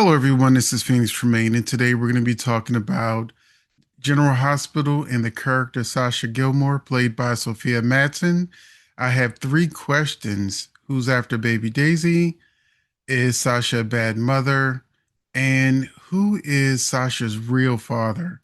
Hello, everyone. This is Phoenix Tremaine, and today we're going to be talking about General Hospital and the character Sasha Gilmore, played by Sophia Madsen. I have three questions. Who's after baby Daisy? Is Sasha a bad mother? And who is Sasha's real father?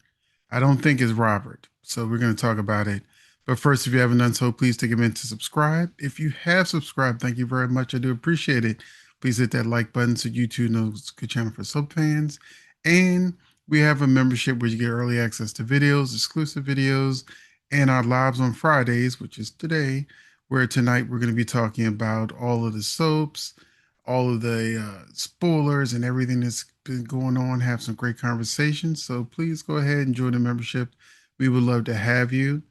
I don't think it's Robert, so we're going to talk about it. But first, if you haven't done so, please take a minute to subscribe. If you have subscribed, thank you very much. I do appreciate it. Please hit that like button so YouTube knows it's a good channel for sub fans. And we have a membership where you get early access to videos, exclusive videos, and our lives on Fridays, which is today, where tonight we're going to be talking about all of the soaps, all of the spoilers and everything that's been going on, have some great conversations. So please go ahead and join the membership. We would love to have you.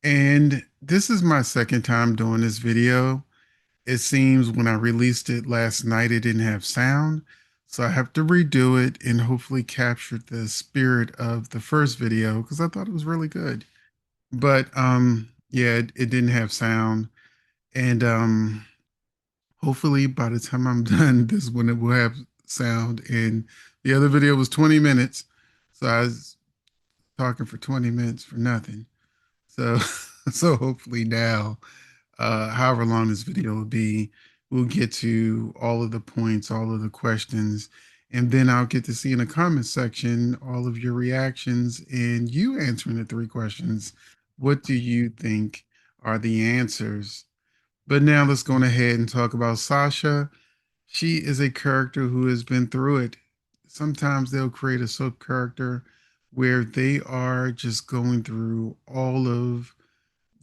And this is my second time doing this video. It seems when I released it last night, it didn't have sound. So I have to redo it and hopefully capture the spirit of the first video because I thought it was really good. But yeah, it didn't have sound. And hopefully, by the time I'm done, this one it will have sound. And the other video was 20 minutes, so I was talking for 20 minutes for nothing. So, so hopefully now, however long this video will be, we'll get to all of the points, all of the questions, and then I'll get to see in the comment section all of your reactions and you answering the three questions. What do you think are the answers? But now let's go ahead and talk about Sasha. She is a character who has been through it. Sometimes they'll create a soap character where they are just going through all of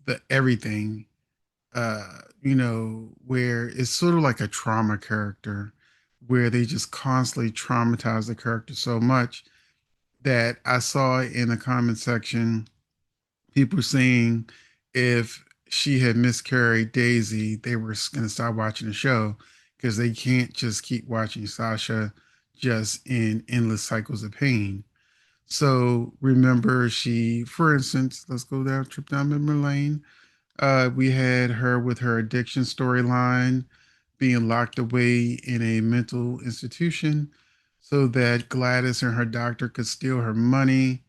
the everything, where it's sort of like a trauma character where they just constantly traumatize the character so much that I saw in the comment section people saying if she had miscarried Daisy, they were going to stop watching the show because they can't just keep watching Sasha just in endless cycles of pain. So remember, she, for instance, let's go down, trip down memory lane. We had her with her addiction storyline being locked away in a mental institution so that Gladys and her doctor could steal her money.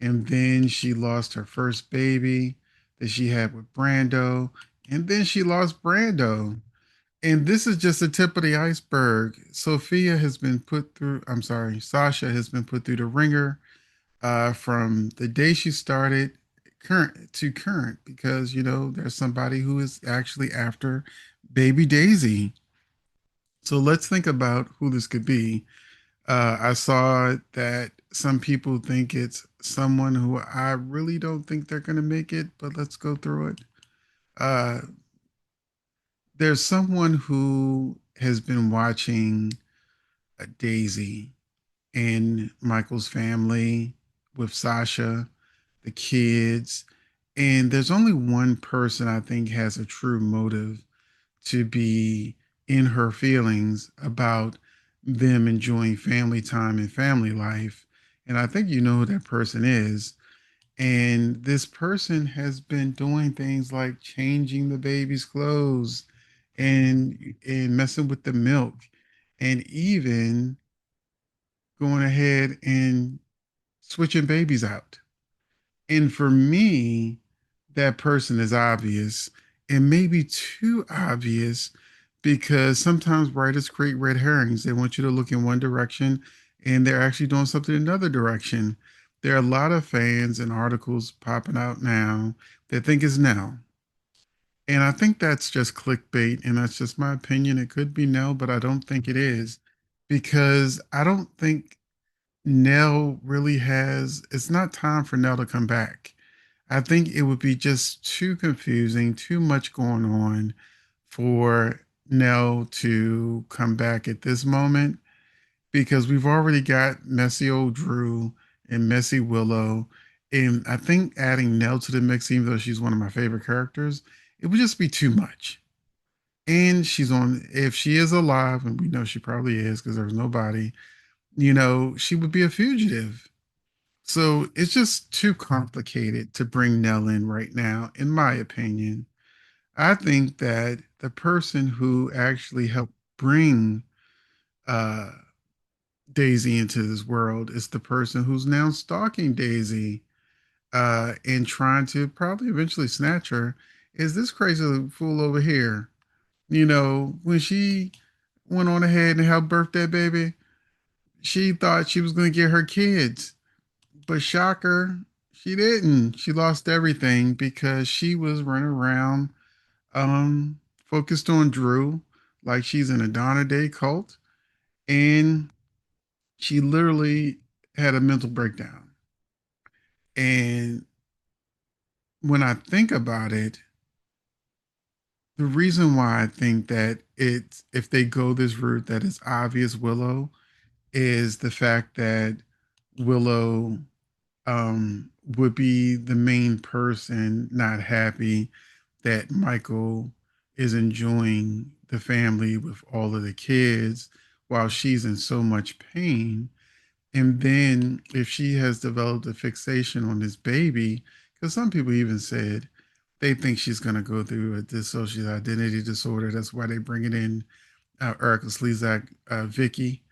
And then she lost her first baby that she had with Brando. And then she lost Brando. And this is just the tip of the iceberg. Sasha has been put through the ringer from the day she started current to current because there's somebody who is actually after baby Daisy. So let's think about who this could be. I saw that some people think it's someone who I really don't think they're going to make it, but let's go through it. Uh, there's someone who has been watching Daisy and Michael's family with Sasha, the kids. And there's only one person I think has a true motive to be in her feelings about them enjoying family time and family life. And I think you know who that person is. And this person has been doing things like changing the baby's clothes and messing with the milk and even going ahead and switching babies out. And for me, that person is obvious and maybe too obvious because sometimes writers create red herrings. They want you to look in one direction and they're actually doing something in another direction. There are a lot of fans and articles popping out now that think it's Nell. And I think that's just clickbait and that's just my opinion. It could be Nell, but I don't think it is because I don't think Nell really has, it's not time for Nell to come back. I think it would be just too confusing, too much going on for Nell to come back at this moment because we've already got messy old Drew and messy Willow. And I think adding Nell to the mix, even though she's one of my favorite characters, it would just be too much. And she's on, if she is alive, and we know she probably is because there's nobody, she would be a fugitive. So it's just too complicated to bring Nell in right now, in my opinion. I think that the person who actually helped bring uh, Daisy into this world. It's the person who's now stalking Daisy and trying to probably eventually snatch her. Is this crazy fool over here? When she went on ahead and helped birth that baby, she thought she was going to get her kids. But shocker, she didn't. She lost everything because she was running around focused on Drew like she's in a Donna Day cult. And she literally had a mental breakdown. And when I think about it, the reason why I think that it's if they go this route that is obvious Willow is the fact that Willow would be the main person not happy that Michael is enjoying the family with all of the kids while she's in so much pain. And then if she has developed a fixation on this baby, because some people even said they think she's going to go through a dissociative identity disorder. That's why they bring it in Erica Slezak, Vicky.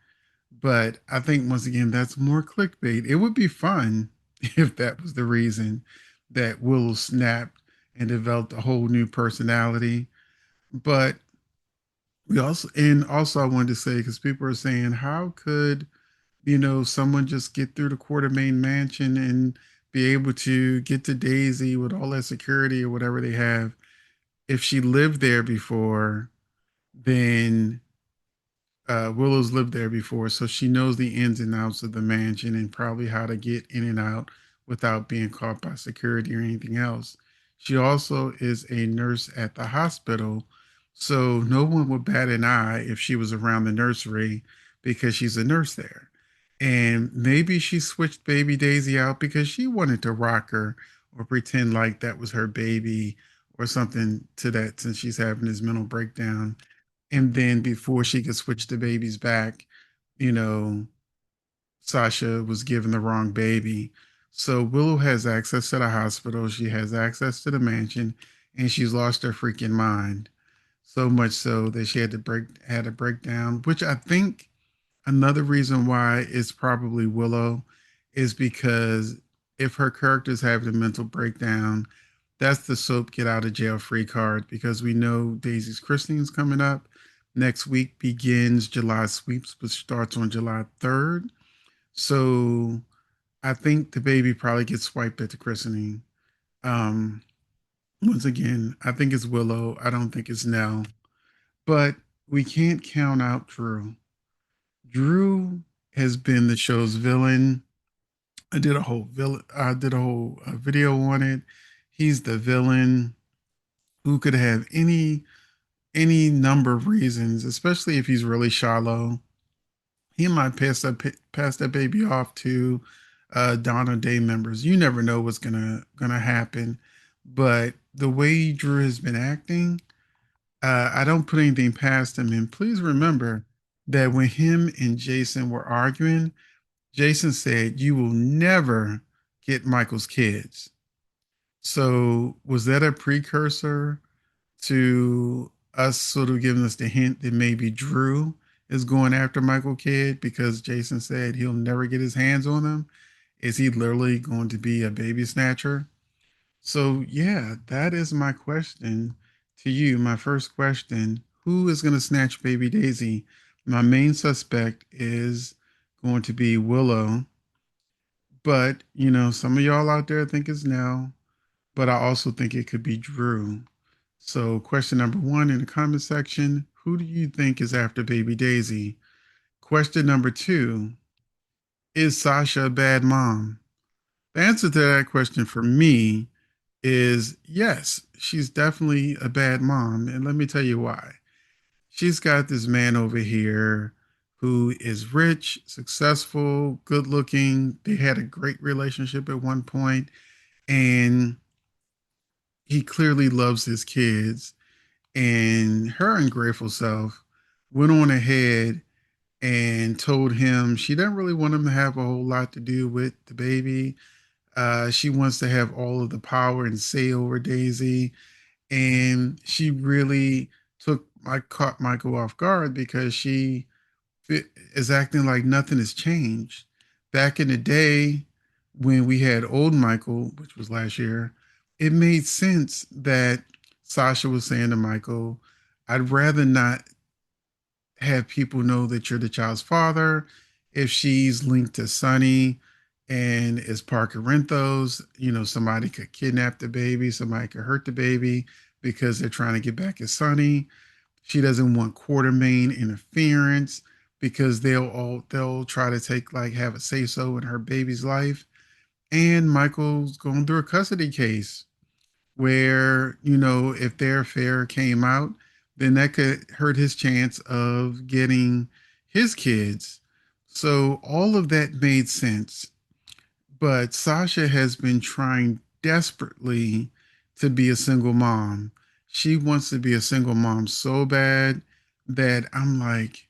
But I think once again, that's more clickbait. It would be fun if that was the reason that Willow snapped and developed a whole new personality. But also I wanted to say, because people are saying, how could, someone just get through the Quartermain mansion and be able to get to Daisy with all that security or whatever they have? If she lived there before, then Willow's lived there before, so she knows the ins and outs of the mansion and probably how to get in and out without being caught by security or anything else. She also is a nurse at the hospital, so no one would bat an eye if she was around the nursery because she's a nurse there. And maybe she switched baby Daisy out because she wanted to rock her or pretend like that was her baby or something to that since she's having this mental breakdown. And then before she could switch the babies back, you know, Sasha was given the wrong baby. So Willow has access to the hospital, she has access to the mansion, and she's lost her freaking mind. So much so that she had a breakdown, which I think another reason why it's probably Willow is because if her character's having a mental breakdown, that's the soap get out of jail free card because we know Daisy's christening's coming up. Next week begins July sweeps, which starts on July 3rd. So I think the baby probably gets swiped at the christening. Um, Once again, I think it's Willow. I don't think it's Nell. But we can't count out Drew. Drew has been the show's villain. I did a whole video on it. He's the villain who could have any number of reasons, especially if he's really shallow. He might pass that baby off to Donna Day members. You never know what's gonna happen. But the way Drew has been acting, I don't put anything past him. And please remember that when him and Jason were arguing, Jason said, "You will never get Michael's kids." So was that a precursor to us sort of giving us the hint that maybe Drew is going after Michael Kidd because Jason said he'll never get his hands on them? Is he literally going to be a baby snatcher? So, yeah, that is my question to you. My first question: who is going to snatch baby Daisy? My main suspect is going to be Willow, but some of y'all out there think it's Nell, but I also think it could be Drew. So, question number one in the comment section: who do you think is after baby Daisy? Question number two: is Sasha a bad mom? The answer to that question for me is yes, she's definitely a bad mom. And let me tell you why. She's got this man over here who is rich, successful, good looking. They had a great relationship at one point, and he clearly loves his kids. And her ungrateful self went on ahead and told him she doesn't really want him to have a whole lot to do with the baby. She wants to have all of the power and say over Daisy. And she really caught Michael off guard because she is acting like nothing has changed. Back in the day, when we had old Michael, which was last year, it made sense that Sasha was saying to Michael, I'd rather not have people know that you're the child's father. If she's linked to Sonny and is Parker Renthos, somebody could kidnap the baby, somebody could hurt the baby because they're trying to get back at Sonny. She doesn't want Quartermain interference because they'll try to take like have a say so in her baby's life. And Michael's going through a custody case where, if their affair came out, then that could hurt his chance of getting his kids. So all of that made sense. But Sasha has been trying desperately to be a single mom. She wants to be a single mom so bad that I'm like,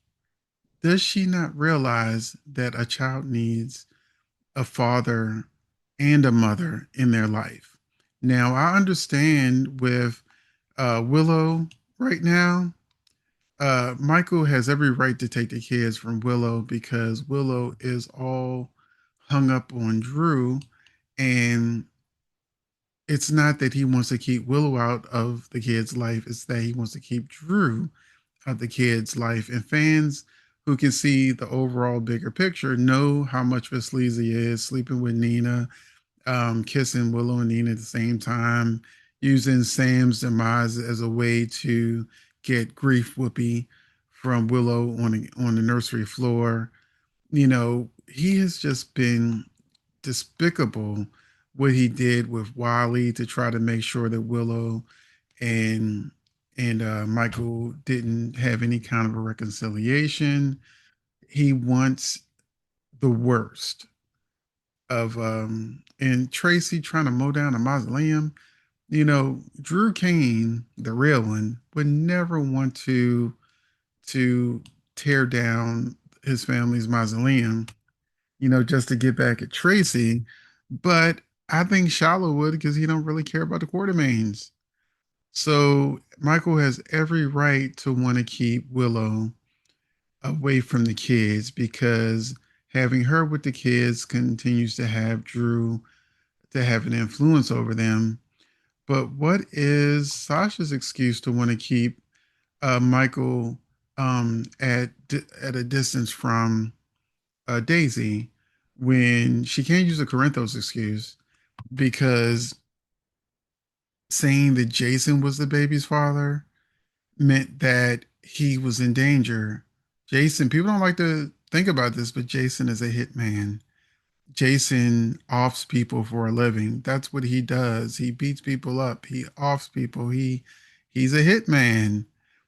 does she not realize that a child needs a father and a mother in their life? Now, I understand with Willow right now, Michael has every right to take the kids from Willow because Willow is all hung up on Drew. And it's not that he wants to keep Willow out of the kid's life, it's that he wants to keep Drew out of the kid's life. And fans who can see the overall bigger picture know how much of a sleaze he is, sleeping with Nina, kissing Willow and Nina at the same time, using Sam's demise as a way to get grief whoopee from Willow on the nursery floor. He has just been despicable what he did with Wiley to try to make sure that Willow and Michael didn't have any kind of a reconciliation. He wants the worst of and Tracy trying to mow down a mausoleum. Drew Kane, the real one, would never want to tear down his family's mausoleum, just to get back at Tracy. But I think Shallow would because he don't really care about the Quartermains. So Michael has every right to want to keep Willow away from the kids because having her with the kids continues to have Drew to have an influence over them. But what is Sasha's excuse to want to keep Michael at a distance from Daisy when she can't use a Corinthos excuse because saying that Jason was the baby's father meant that he was in danger. Jason, people don't like to think about this, but Jason is a hitman. Jason offs people for a living. That's what he does. He beats people up. He offs people. He's a hitman.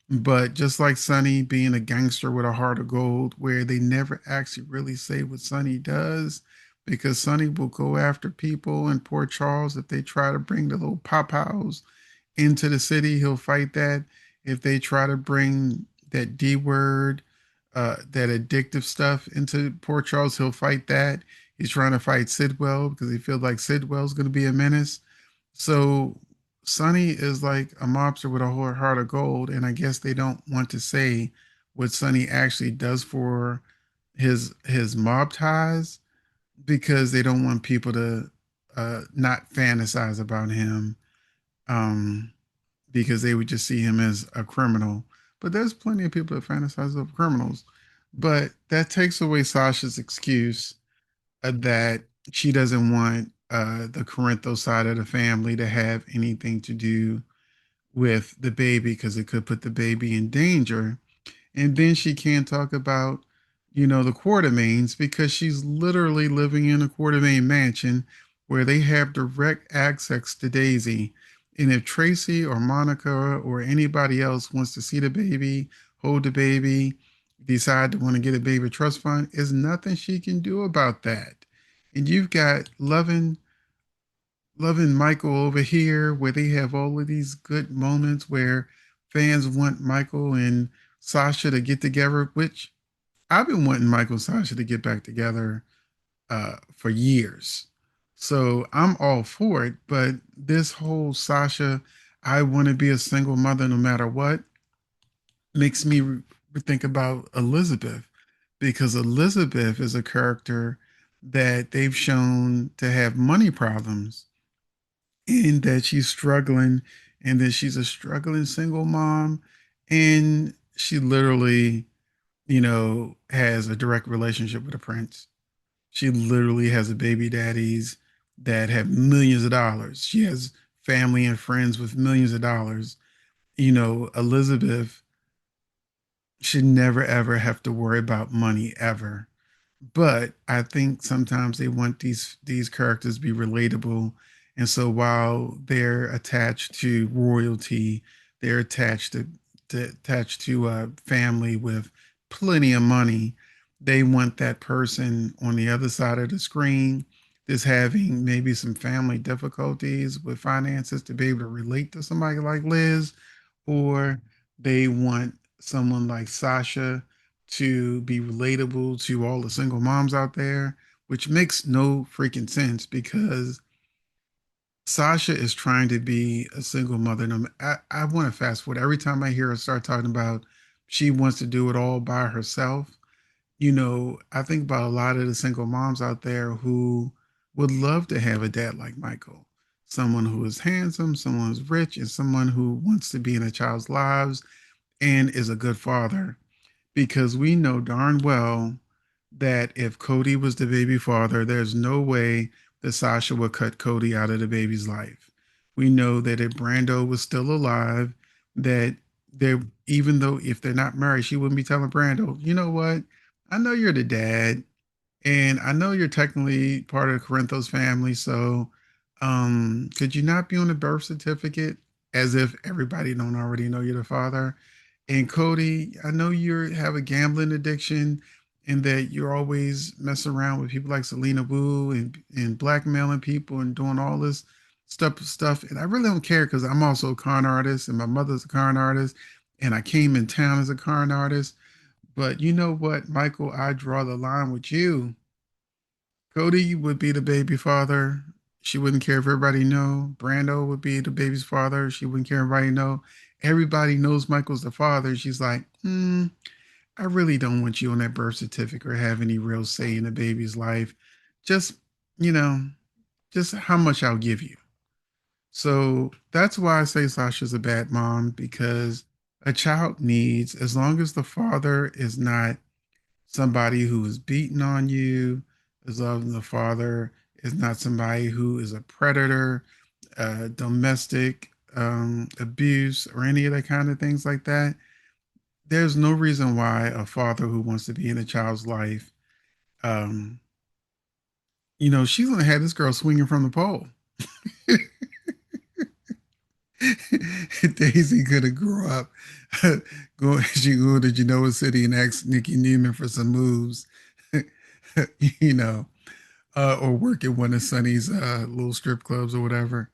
But just like Sonny being a gangster with a heart of gold, where they never actually really say what Sonny does, because Sonny will go after people in Port Charles if they try to bring the little pop house into the city. He'll fight that. If they try to bring that D word, that addictive stuff into Port Charles, he'll fight that. He's trying to fight Sidwell because he feels like Sidwell's going to be a menace. So Sonny is like a mobster with a whole heart of gold, and I guess they don't want to say what Sonny actually does for his mob ties because they don't want people to not fantasize about him, um, because they would just see him as a criminal. But there's plenty of people that fantasize of criminals. But that takes away Sasha's excuse that she doesn't want the Corinthos side of the family to have anything to do with the baby because it could put the baby in danger. And then she can't talk about, the Quartermains because she's literally living in a Quartermain mansion where they have direct access to Daisy. And if Tracy or Monica or anybody else wants to see the baby, hold the baby, decide to want to get a baby trust fund, there's nothing she can do about that. And you've got loving Michael over here, where they have all of these good moments where fans want Michael and Sasha to get together, which I've been wanting Michael and Sasha to get back together for years. So I'm all for it. But this whole Sasha, I want to be a single mother no matter what, makes me think about Elizabeth. because Elizabeth is a character that they've shown to have money problems and that she's struggling and that she's a struggling single mom and she literally, has a direct relationship with a prince. She literally has a baby daddies that have millions of dollars. She has family and friends with millions of dollars. Elizabeth should never ever have to worry about money ever. But I think sometimes they want these characters to be relatable. And so while they're attached to royalty, they're attached to a family with plenty of money. They want that person on the other side of the screen that's having maybe some family difficulties with finances to be able to relate to somebody like Liz, or they want someone like Sasha to be relatable to all the single moms out there, which makes no freaking sense because Sasha is trying to be a single mother. And I want to fast forward every time I hear her start talking about she wants to do it all by herself. I think about a lot of the single moms out there who would love to have a dad like Michael, someone who is handsome, someone who's rich, and someone who wants to be in a child's lives and is a good father, because we know darn well that if Cody was the baby father, there's no way that Sasha would cut Cody out of the baby's life. We know that if Brando was still alive, that they, even though if they're not married, she wouldn't be telling Brando, you know what? I know you're the dad, and I know you're technically part of the Corinthos family, so could you not be on the birth certificate as if everybody don't already know you're the father? And Cody, I know you have a gambling addiction and that you're always messing around with people like Selena Wu and blackmailing people and doing all this stuff. And I really don't care because I'm also a con artist and my mother's a con artist and I came in town as a con artist. But you know what, Michael, I draw the line with you. Cody would be the baby father. She wouldn't care if everybody know. Brando would be the baby's father. She wouldn't care if everybody know. Everybody knows Michael's the father. She's like, I really don't want you on that birth certificate or have any real say in the baby's life. Just, you know, just how much I'll give you. So that's why I say Sasha's a bad mom because a child needs, as long as the father is not somebody who is beating on you, as long as the father is not somebody who is a predator, domestic abuse, or any of that kind of things like that. There's no reason why a father who wants to be in a child's life, um, she's gonna have this girl swinging from the pole. Daisy could have grew up she go to Genoa City and asked Nikki Neiman for some moves, you know, or work at one of Sonny's little strip clubs or whatever.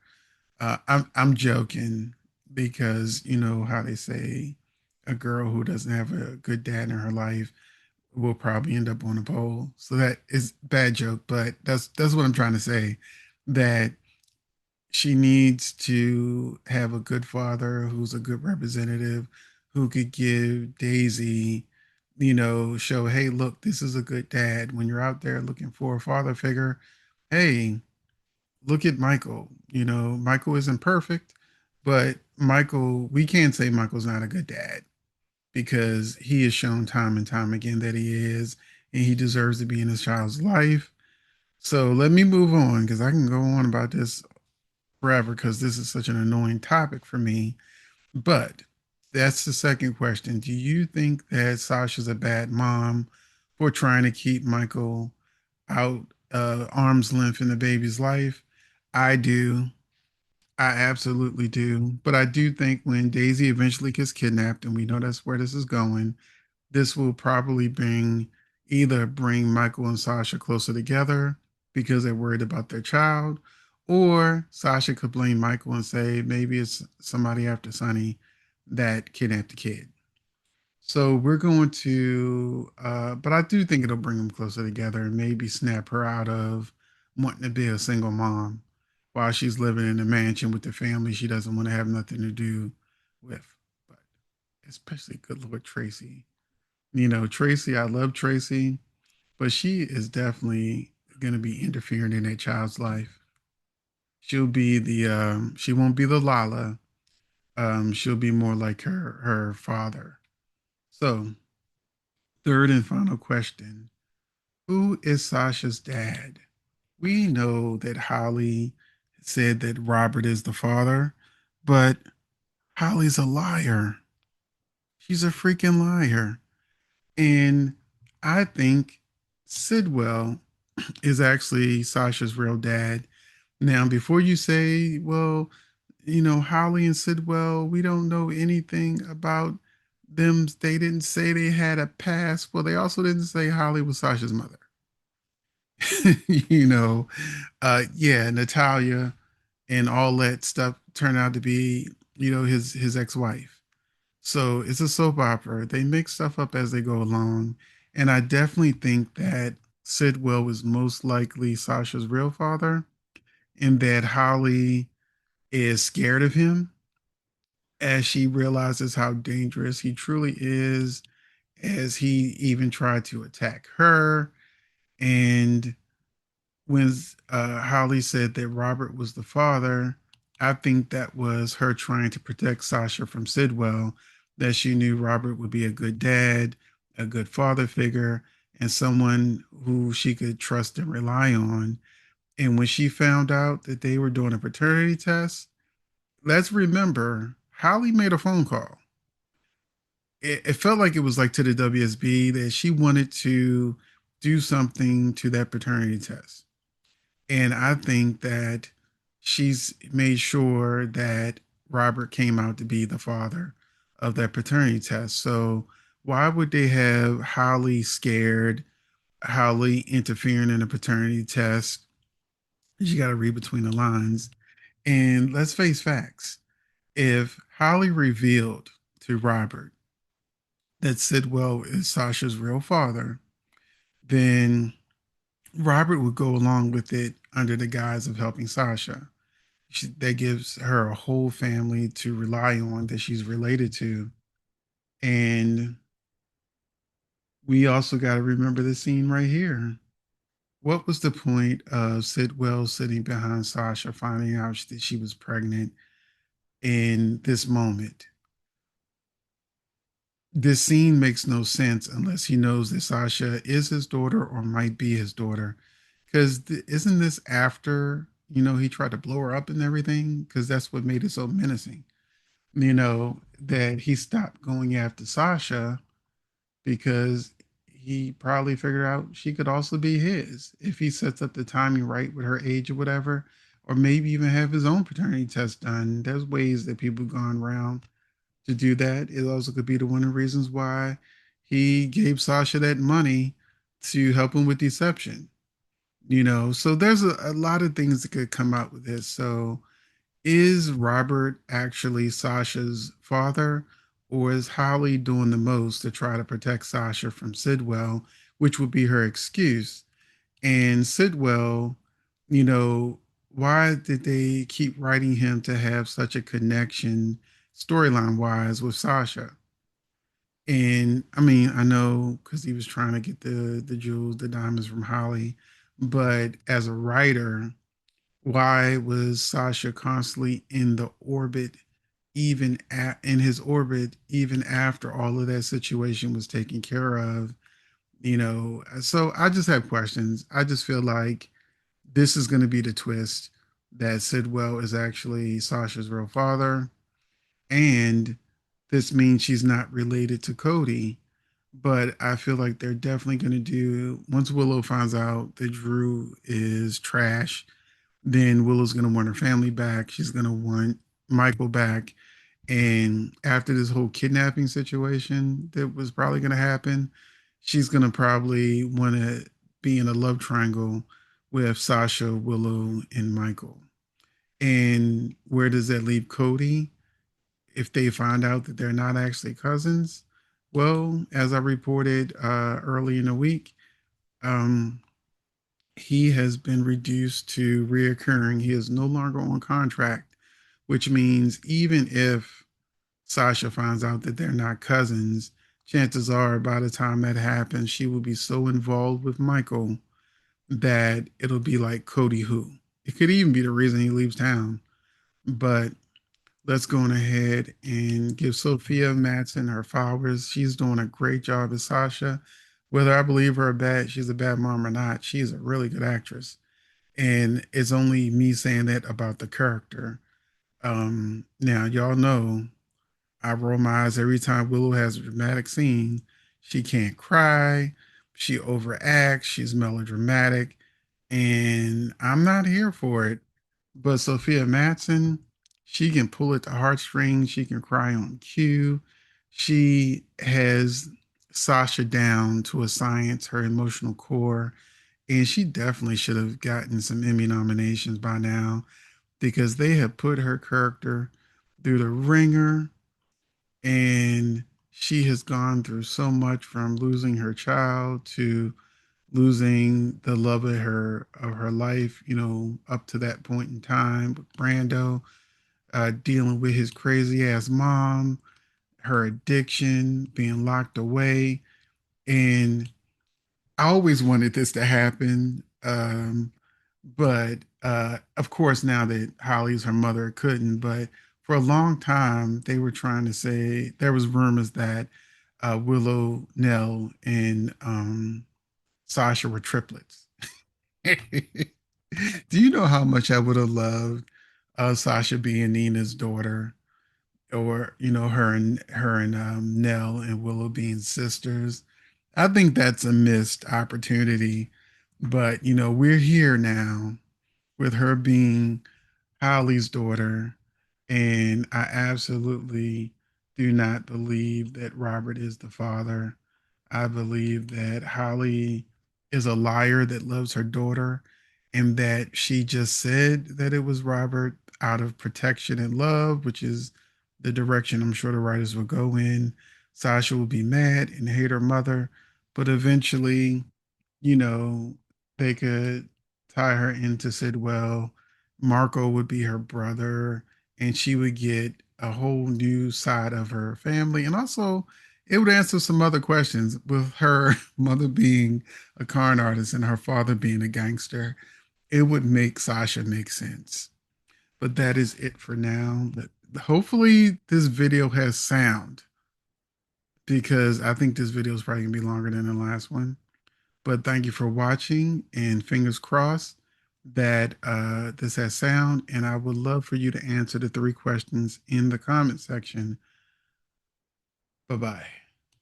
I'm joking because you know how they say a girl who doesn't have a good dad in her life will probably end up on a pole. So that is bad joke, but that's what I'm trying to say. That she needs to have a good father who's a good representative, who could give Daisy, show, hey, look, this is a good dad. When you're out there looking for a father figure, hey, look at Michael. Michael isn't perfect, but Michael, we can't say Michael's not a good dad because he has shown time and time again that he is, and he deserves to be in his child's life. So let me move on because I can go on about this forever because this is such an annoying topic for me. But that's the second question. Do you think that Sasha's a bad mom for trying to keep Michael out arm's length in the baby's life? I do. I absolutely do. But I do think when Daisy eventually gets kidnapped, and we know that's where this is going, this will probably bring Michael and Sasha closer together because they're worried about their child, or Sasha could blame Michael and say maybe it's somebody after Sonny that kidnapped the kid. So we're going to, but I do think it'll bring them closer together and maybe snap her out of wanting to be a single mom while she's living in a mansion with the family she doesn't want to have nothing to do with. But especially good Lord Tracy. Tracy, I love Tracy, but she is definitely going to be interfering in that child's life. She won't be the Lala. She'll be more like her father. So, third and final question. Who is Sasha's dad? We know that Holly said that Robert is the father, but Holly's a liar. She's a freaking liar. And I think Sidwell is actually Sasha's real dad. Now, before you say, well, Holly and Sidwell, we don't know anything about them. They didn't say they had a past. Well, they also didn't say Holly was Sasha's mother. you know, yeah, Natalia and all that stuff turned out to be, his ex-wife. So it's a soap opera. They make stuff up as they go along. And I definitely think that Sidwell was most likely Sasha's real father, and that Holly is scared of him as she realizes how dangerous he truly is, as he even tried to attack her. And when Holly said that Robert was the father, I think that was her trying to protect Sasha from Sidwell, that she knew Robert would be a good dad, a good father figure, and someone who she could trust and rely on. And when she found out that they were doing a paternity test, let's remember Holly made a phone call. It felt like it was like to the WSB that she wanted to do something to that paternity test. And I think that she's made sure that Robert came out to be the father of that paternity test. So why would they have Holly scared, Holly interfering in a paternity test? You got to read between the lines. And let's face facts. If Holly revealed to Robert that Sidwell is Sasha's real father, then Robert would go along with it under the guise of helping Sasha. That gives her a whole family to rely on that she's related to. And we also got to remember the scene right here. What was the point of Sidwell sitting behind Sasha, finding out that she was pregnant in this moment? This scene makes no sense unless he knows that Sasha is his daughter or might be his daughter. Because isn't this after, he tried to blow her up and everything? Because that's what made it so menacing. That he stopped going after Sasha because he probably figured out she could also be his if he sets up the timing right with her age or whatever, or maybe even have his own paternity test done. There's ways that people have gone around to do that. It also could be the one of the reasons why he gave Sasha that money to help him with deception. So there's a lot of things that could come out with this. So is Robert actually Sasha's father, or is Holly doing the most to try to protect Sasha from Sidwell, which would be her excuse? And Sidwell, you know, why did they keep writing him to have such a connection storyline wise with Sasha? And I mean, I know because he was trying to get the jewels, the diamonds from Holly, but as a writer, why was Sasha constantly in the orbit, in his orbit, even after all of that situation was taken care of? So I just have questions. I just feel like this is going to be the twist that Sidwell is actually Sasha's real father, and this means she's not related to Cody. But I feel like they're definitely going to do, once Willow finds out that Drew is trash, then Willow's going to want her family back. She's going to want Michael back. And after this whole kidnapping situation that was probably going to happen, she's going to probably want to be in a love triangle with Sasha, Willow, and Michael. And where does that leave Cody if they find out that they're not actually cousins? Well, as I reported early in the week, um, he has been reduced to reoccurring. He is no longer on contract, which means even if Sasha finds out that they're not cousins, chances are by the time that happens, she will be so involved with Michael that it'll be like Cody who. It could even be the reason he leaves town. But let's go on ahead and give Sophia Matson her flowers. She's doing a great job as Sasha. Whether I believe her or bad, she's a bad mom or not, she's a really good actress. And it's only me saying that about the character. Now, y'all know I roll my eyes every time Willow has a dramatic scene. She can't cry. She overacts. She's melodramatic. And I'm not here for it. But Sophia Matson, she can pull at the heartstrings. She can cry on cue. She has Sasha down to a science, her emotional core. And she definitely should have gotten some Emmy nominations by now because they have put her character through the ringer, and she has gone through so much from losing her child to losing the love of her life, up to that point in time with Brando, dealing with his crazy ass mom, her addiction, being locked away. And I always wanted this to happen. But of course, now that Holly's her mother, it couldn't. But for a long time, they were trying to say there was rumors that Willow, Nell, and Sasha were triplets. Do you know how much I would have loved Sasha being Nina's daughter, or her and Nell and Willow being sisters? I think that's a missed opportunity. But we're here now with her being Holly's daughter, and I absolutely do not believe that Robert is the father. I believe that Holly is a liar that loves her daughter, and that she just said that it was Robert out of protection and love, which is the direction I'm sure the writers will go in. Sasha will be mad and hate her mother, but eventually, you know, they could tie her into Sidwell. Marco would be her brother, and she would get a whole new side of her family. And also, it would answer some other questions with her mother being a con artist and her father being a gangster. It would make Sasha make sense. But that is it for now. But hopefully, this video has sound because I think this video is probably gonna be longer than the last one. But thank you for watching, and fingers crossed that this has sound. And I would love for you to answer the three questions in the comment section. Bye bye.